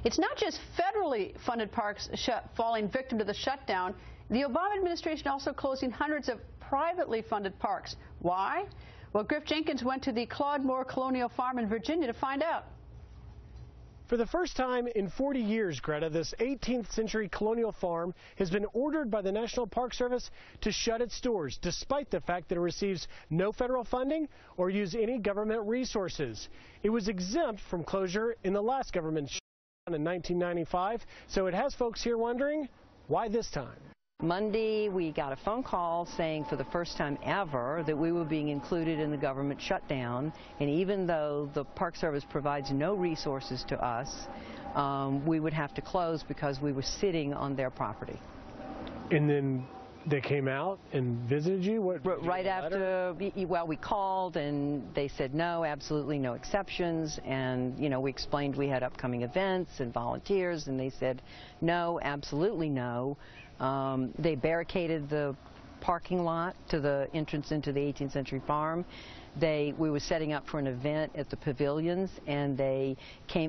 It's not just federally funded parks falling victim to the shutdown. The Obama administration also closing hundreds of privately funded parks. Why? Well, Griff Jenkins went to the Claude Moore Colonial Farm in Virginia to find out. For the first time in 40 years, Greta, this 18th century colonial farm has been ordered by the National Park Service to shut its doors, despite the fact that it receives no federal funding or use any government resources. It was exempt from closure in the last government shutdown in 1995, so it has folks here wondering, why this time? Monday, we got a phone call saying for the first time ever that we were being included in the government shutdown, and even though the Park Service provides no resources to us, we would have to close because we were sitting on their property. And then they came out and visited you? Right after, well, we called and they said no, absolutely no exceptions, and we explained we had upcoming events and volunteers, and they said no, absolutely no. They barricaded the parking lot to the entrance into the 18th century farm. We were setting up for an event at the pavilions, and they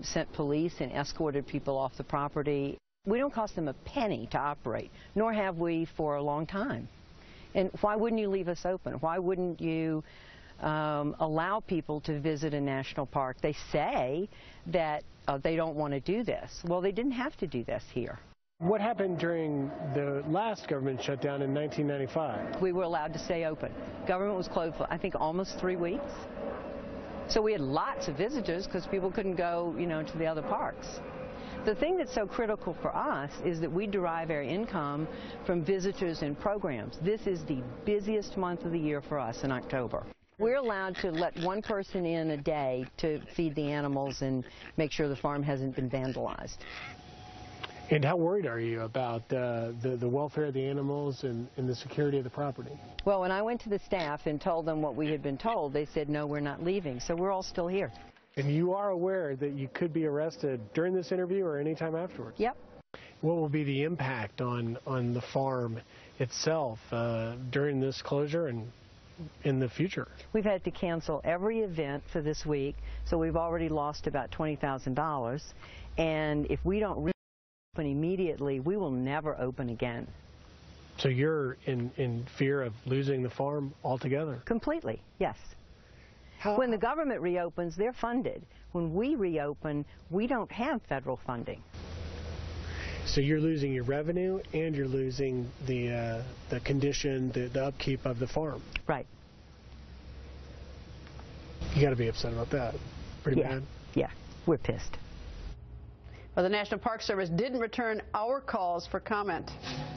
sent police and escorted people off the property. We don't cost them a penny to operate, nor have we for a long time. And why wouldn't you leave us open? Why wouldn't you allow people to visit a national park? They say that they don't want to do this. Well, they didn't have to do this here. What happened during the last government shutdown in 1995? We were allowed to stay open. Government was closed for, I think, almost 3 weeks. So we had lots of visitors because people couldn't go, to the other parks. The thing that's so critical for us is that we derive our income from visitors and programs. This is the busiest month of the year for us in October. We're allowed to let one person in a day to feed the animals and make sure the farm hasn't been vandalized. And how worried are you about the welfare of the animals and the security of the property? Well, when I went to the staff and told them what we had been told, they said, no, we're not leaving. So we're all still here. And you are aware that you could be arrested during this interview or any time afterwards? Yep. What will be the impact on the farm itself during this closure and in the future? We've had to cancel every event for this week, so we've already lost about $20,000. And if we don't open immediately, we will never open again. So you're in fear of losing the farm altogether? Completely, yes. When the government reopens, they're funded. When we reopen, we don't have federal funding. So you're losing your revenue and you're losing the condition, the upkeep of the farm. Right. You got to be upset about that. Pretty bad. Yeah, we're pissed. Well, the National Park Service didn't return our calls for comment.